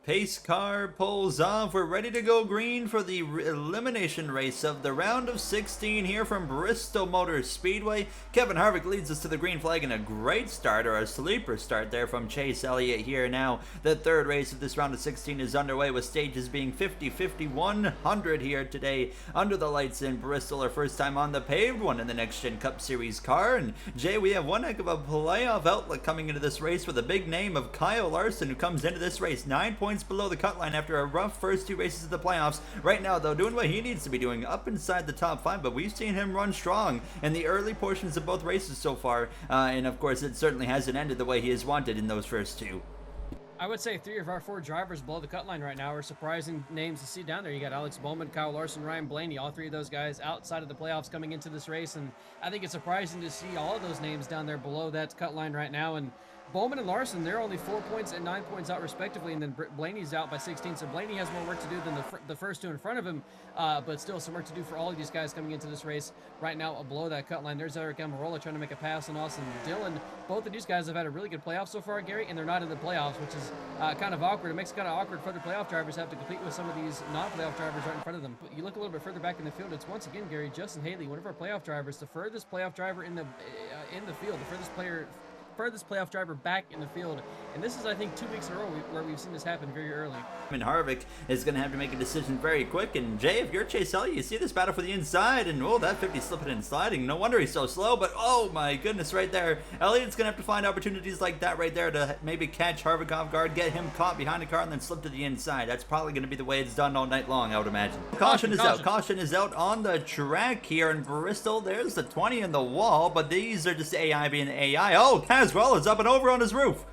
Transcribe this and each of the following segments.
Pace car pulls off. We're ready to go green for the elimination race of the round of 16 here from Bristol Motor Speedway. Kevin Harvick leads us to the green flag in a great start, or a sleeper start there from Chase Elliott here. Now the third race of this round of 16 is underway, with stages being 50, 50, 100 here today under the lights in Bristol. Our first time on the paved one in the Next Gen Cup Series car. And Jay, we have one heck of a playoff outlook coming into this race with a big name of Kyle Larson, who comes into this race 9 points below the cut line after a rough first two races of the playoffs. Right now, though, doing what he needs to be doing, up inside the top 5, but we've seen him run strong in the early portions of both races so far, and of course it certainly hasn't ended the way he has wanted in those first two. I would say 3 of our 4 drivers below the cut line right now are surprising names to see down there. You got Alex Bowman, Kyle Larson, Ryan Blaney, all 3 of those guys outside of the playoffs coming into this race, and I think it's surprising to see all of those names down there below that cut line right now. And Bowman and Larson, they're only 4 points and 9 points out respectively, and then Blaney's out by 16, so Blaney has more work to do than the first 2 in front of him, but still some work to do for all of these guys coming into this race right now below that cut line. There's Eric Almirola trying to make a pass on Austin Dillon. Both of these guys have had a really good playoff so far, Gary, and they're not in the playoffs, which is kind of awkward. It makes it kind of awkward for the playoff drivers have to compete with some of these non-playoff drivers right in front of them. But you look a little bit further back in the field, it's once again, Gary, Justin Haley, one of our playoff drivers, the furthest playoff driver in the field, the furthest playoff driver back in the field, and this is, I think, 2 weeks in a row where we've seen this happen very early. And Harvick is going to have to make a decision very quick, and Jay, if you're Chase Elliott, you see this battle for the inside, and oh, that 50 slipping and sliding. No wonder he's so slow, but oh my goodness, right there, Elliott's going to have to find opportunities like that right there to maybe catch Harvick off guard, get him caught behind the car, and then slip to the inside. That's probably going to be the way it's done all night long, I would imagine. Caution is out. Caution is out on the track here in Bristol. There's the 20 in the wall, but these are just AI being AI. Oh, Caswell is up and over on his roof.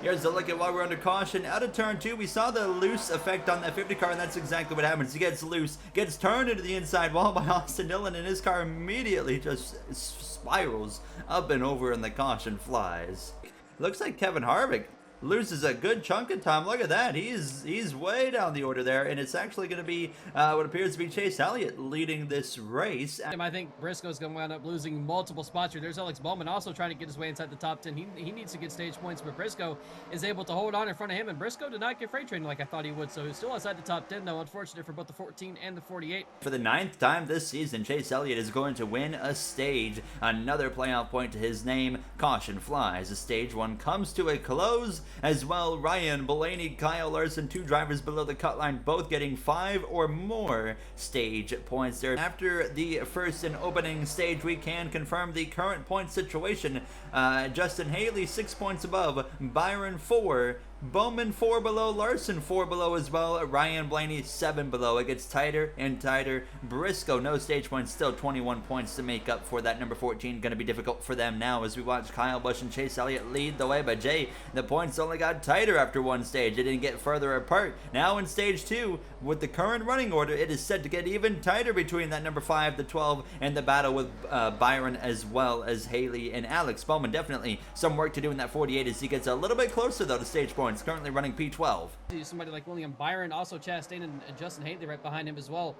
Here's a look at while we're under caution. Out of turn 2, we saw the loose effect on that 50 car, and that's exactly what happens. He gets loose, gets turned into the inside wall by Austin Dillon, and his car immediately just spirals up and over, and the caution flies. Looks like Kevin Harvick loses a good chunk of time. Look at that. He's way down the order there, and it's actually going to be what appears to be Chase Elliott leading this race. I think Briscoe's going to wind up losing multiple spots here. There's Alex Bowman also trying to get his way inside the top 10. He needs to get stage points, but Briscoe is able to hold on in front of him, and Briscoe did not get freight trained like I thought he would, so he's still outside the top 10, though. Unfortunate for both the 14 and the 48. For the 9th time this season, Chase Elliott is going to win a stage. Another playoff point to his name. Caution flies. The stage 1 comes to a close as well. Ryan Blaney, Kyle Larson, 2 drivers below the cut line, both getting 5 or more stage points there. After the first and opening stage, we can confirm the current point situation. Justin Haley 6 points above, Byron 4, Bowman 4 below, Larson 4 below as well, Ryan Blaney 7 below. It gets tighter and tighter. Briscoe, no stage points, still 21 points to make up for that number 14. Going to be difficult for them now as we watch Kyle Busch and Chase Elliott lead the way. But Jay, the points only got tighter after one stage. It didn't get further apart. Now in stage 2, with the current running order, it is set to get even tighter between that number 5, the 12, and the battle with Byron as well as Haley and Alex Bowman. Definitely some work to do in that 48 as he gets a little bit closer though to stage points. Currently running P12. Somebody like William Byron, also Chastain and Justin Haley right behind him as well.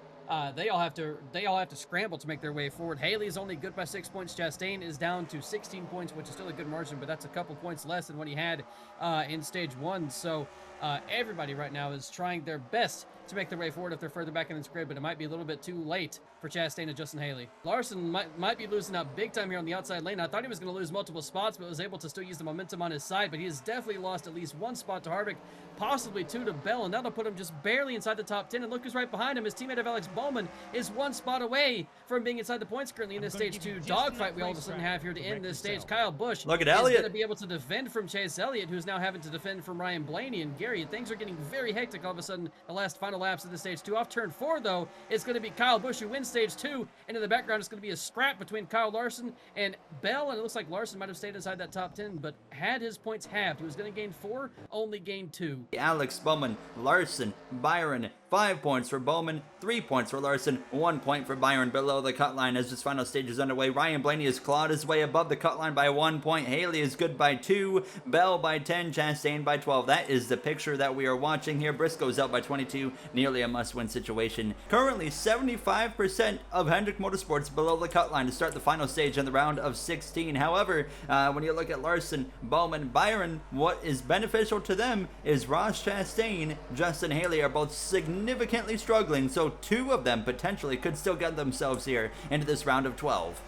They all have to scramble to make their way forward. Haley's only good by 6 points. Chastain is down to 16 points, which is still a good margin, but that's a couple points less than what he had in stage 1. So everybody right now is trying their best to make their way forward if they're further back in this grid, but it might be a little bit too late for Chastain and Justin Haley. Larson might be losing out big time here on the outside lane. I thought he was going to lose multiple spots, but was able to still use the momentum on his side, but he has definitely lost at least 1 spot to Harvick, possibly 2 to Bell, and that'll put him just barely inside the top 10. And look who's right behind him. His teammate of Alex Bowman is 1 spot away from being inside the points currently in this stage 2 dogfight we all of a sudden have here to end this stage. Kyle Busch look at is Elliott going to be able to defend from Chase Elliott, who's now having to defend from Ryan Blaney. And Gary, things are getting very hectic all of a sudden the final laps of this stage 2. Off turn 4, though, it's going to be Kyle Busch who wins stage 2, and in the background it's going to be a scrap between Kyle Larson and Bell, and it looks like Larson might have stayed inside that top 10, but had his points halved. He was going to gain 4, only gained 2. Alex Bowman, Larson, Byron, 5 points for Bowman, 3 points for Larson, 1 point for Byron below the cut line as this final stage is underway. Ryan Blaney has clawed his way above the cut line by 1 point. Haley is good by 2, Bell by 10, Chastain by 12. That is the picture that we are watching here. Briscoe's out by 22, nearly a must-win situation. Currently, 75% of Hendrick Motorsports below the cut line to start the final stage in the round of 16. However, when you look at Larson, Bowman, Byron, what is beneficial to them is Ross Chastain, Justin Haley are both significantly struggling, so 2 of them potentially could still get themselves here into this round of 12.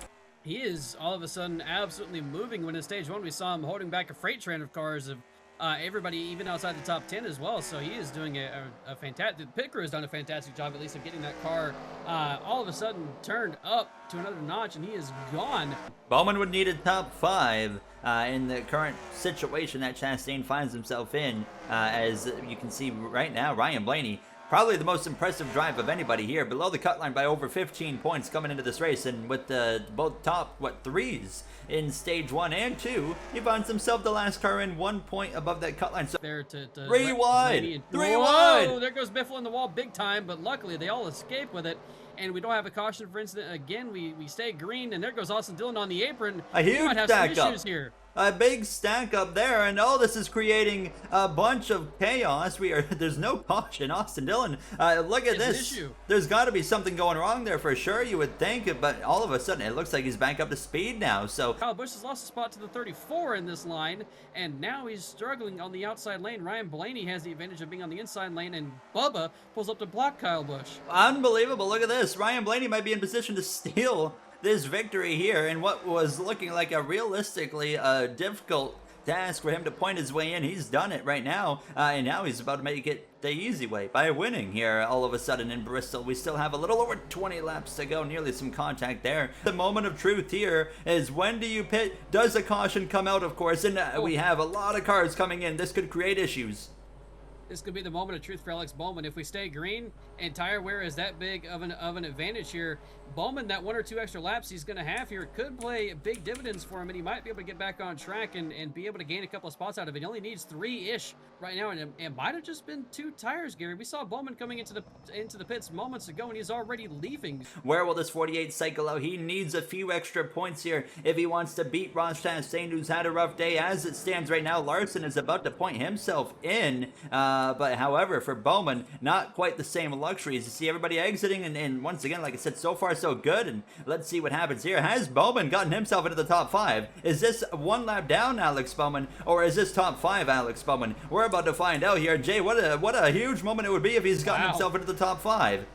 He is all of a sudden absolutely moving. When in stage 1 we saw him holding back a freight train of cars of everybody even outside the top 10 as well, so he is doing a fantastic, the pit crew has done a fantastic job at least of getting that car all of a sudden turned up to another notch, and he is gone. Bowman would need a top 5 in the current situation that Chastain finds himself in. As you can see right now, Ryan Blaney, probably the most impressive drive of anybody here, below the cut line by over 15 points coming into this race, and with the both top 3s in stage 1 and 2, he finds himself the last car in 1 point above that cut line. So there to 3 wide, 3 Whoa, wide. There goes Biffle in the wall big time, but luckily they all escape with it. And we don't have a caution for incident. Again, we stay green, and there goes Austin Dillon on the apron. A huge we might have stack some up. issues here. A big stack up there, and all this is creating a bunch of chaos. There's no caution. Austin Dillon, look at It's an this. issue. There's got to be something going wrong there for sure, you would think, but all of a sudden it looks like he's back up to speed now. So Kyle Busch has lost a spot to the 34 in this line, and now he's struggling on the outside lane. Ryan Blaney has the advantage of being on the inside lane, and Bubba pulls up to block Kyle Busch. unbelievable. Look at this. Ryan Blaney might be in position to steal this victory here in what was looking like a realistically difficult task for him to point his way in. He's done it right now, and now he's about to make it the easy way by winning here all of a sudden in Bristol. We still have a little over 20 laps to go, nearly some contact there. The moment of truth here is, when do you pit? Does a caution come out, of course? And we have a lot of cars coming in. This could create issues. This could be the moment of truth for Alex Bowman. If we stay green and tire wear is that big of an advantage here, Bowman, that 1 or 2 extra laps he's going to have here could play big dividends for him, and he might be able to get back on track and be able to gain a couple of spots out of it. He only needs 3-ish right now, and it might have just been 2 tires, Gary. We saw Bowman coming into the pits moments ago, and he's already leaving. Where will this 48 cycle out? He needs a few extra points here if he wants to beat Ross Chastain, who's had a rough day. As it stands right now, Larson is about to point himself in, but however, for Bowman, not quite the same luxuries. You see everybody exiting, and once again, like I said, so far so good, and let's see what happens here. Has Bowman gotten himself into the top 5? Is this 1 lap down Alex Bowman, or is this top 5 Alex Bowman? We're about to find out here. Jay, what a huge moment it would be if he's gotten himself into the top 5.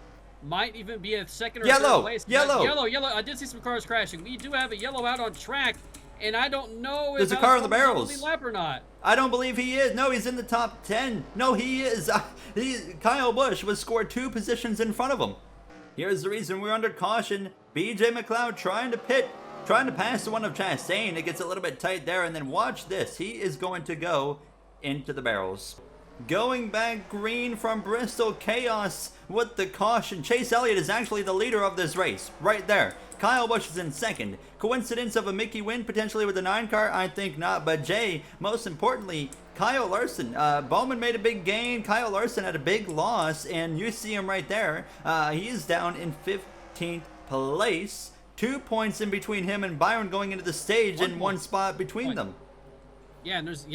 Might even be a second or Yellow, third place. Yellow. I did see some cars crashing. We do have a yellow out on track, and I don't know if there's a car in the Alex Bowman's barrels. on the lap or not. I don't believe he is. No, he's in the top 10. No, he is. Kyle Busch was scored 2 positions in front of him. Here's the reason we're under caution. BJ McLeod trying to pit, trying to pass the one of Chastain. It gets a little bit tight there, and then watch this. He is going to go into the barrels. Going back green from Bristol. Chaos with the caution. Chase Elliott is actually the leader of this race. Right there. Kyle Busch is in second. Coincidence of a Mickey win potentially with the 9 car? I think not. But Jay, most importantly, Kyle Larson. Bowman made a big gain. Kyle Larson had a big loss, and you see him right there. He is down in 15th place. 2 points in between him and Byron going into the stage, and 1 spot between them. Yeah, and there's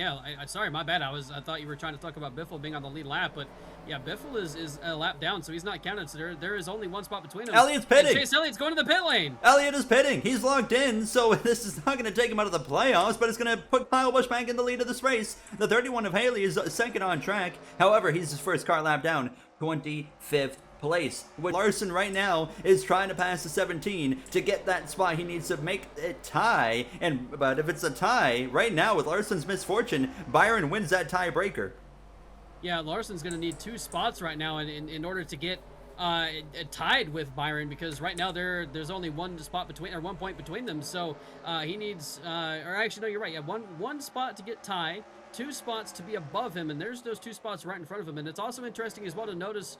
sorry, my bad. I thought you were trying to talk about Biffle being on the lead lap, but yeah, Biffle is a lap down, so he's not counted. So there is only 1 spot between them. Elliott's pitting. And Chase Elliott's going to the pit lane. Elliott is pitting. He's locked in, so this is not going to take him out of the playoffs, but it's going to put Kyle Busch back in the lead of this race. The 31 of Haley is second on track. However, he's his first car lap down, 25th place. With Larson right now is trying to pass the 17 to get that spot. He needs to make it tie, but if it's a tie right now with Larson's misfortune, Byron wins that tiebreaker. Yeah, Larson's going to need 2 spots right now in order to get tied with Byron, because right now there's only 1 spot between, or 1 point between them. So he needs, or actually no, you're right. Yeah, one spot to get tied, 2 spots to be above him, and there's those 2 spots right in front of him. And it's also interesting as well to note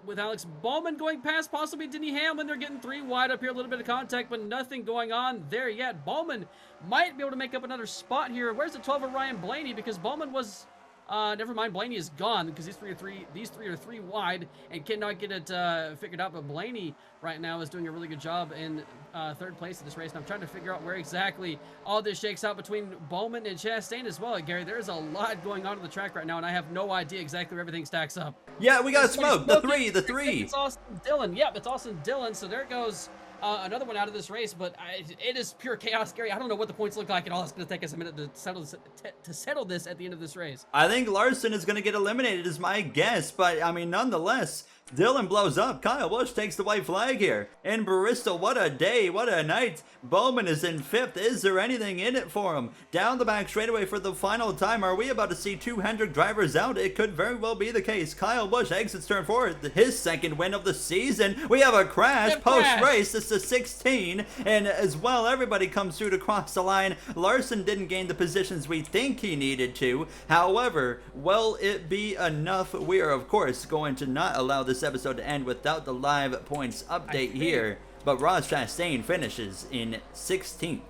with Alex Bowman going past possibly Denny Hamlin. They're getting 3 wide up here, a little bit of contact, but nothing going on there yet. Bowman might be able to make up another spot here. Where's the 12 of Ryan Blaney? Because Bowman was Never mind, Blaney is gone because these three are three wide and cannot get it figured out. But Blaney right now is doing a really good job in third place in this race. And I'm trying to figure out where exactly all this shakes out between Bowman and Chastain as well. Gary, there's a lot going on the track right now, and I have no idea exactly where everything stacks up. Yeah, we got smoke. The three. It's Austin Dillon. Yep, it's Austin Dillon. So there goes another one out of this race, but it is pure chaos, Gary. I don't know what the points look like at all. It's going to take us a minute to settle this at the end of this race. I think Larson is going to get eliminated is my guess, but I mean, nonetheless, Dillon blows up. Kyle Busch takes the white flag here. In Bristol, what a day, what a night. Bowman is in 5th. Is there anything in it for him? Down the back straightaway for the final time. Are we about to see 2 Hendrick drivers out? It could very well be the case. Kyle Busch exits turn 4, his second win of the season. We have a crash post-race. This is 16, and as well, everybody comes through to cross the line. Larson didn't gain the positions we think he needed to. However, will it be enough? We are, of course, going to not allow this episode to end without the live points update here. But Ross Chastain finishes in 16th.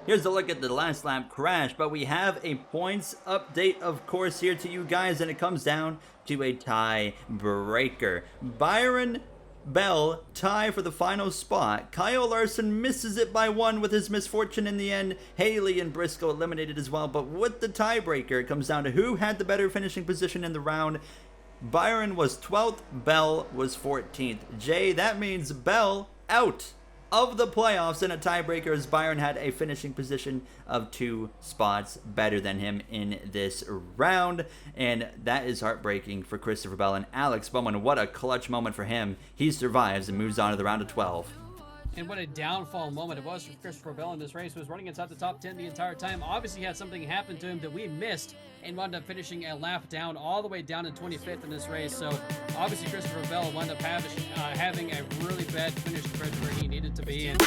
Here's a look at the last lap crash, but we have a points update, of course, here to you guys, and it comes down to a tie breaker. Byron Bell tie for the final spot. Kyle Larson misses it by 1 with his misfortune in the end. Haley and Briscoe eliminated as well, but with the tiebreaker, it comes down to who had the better finishing position in the round. Byron was 12th, Bell was 14th. Jay, that means Bell out of the playoffs in a tiebreaker as Byron had a finishing position of 2 spots better than him in this round. And that is heartbreaking for Christopher Bell and Alex Bowman. What a clutch moment for him. He survives and moves on to the round of 12. And what a downfall moment it was for Christopher Bell in this race. He was running inside the top 10 the entire time. Obviously, he had something happen to him that we missed and wound up finishing a lap down, all the way down in 25th in this race. So, obviously, Christopher Bell wound up having a really bad finish compared to where he needed to be. And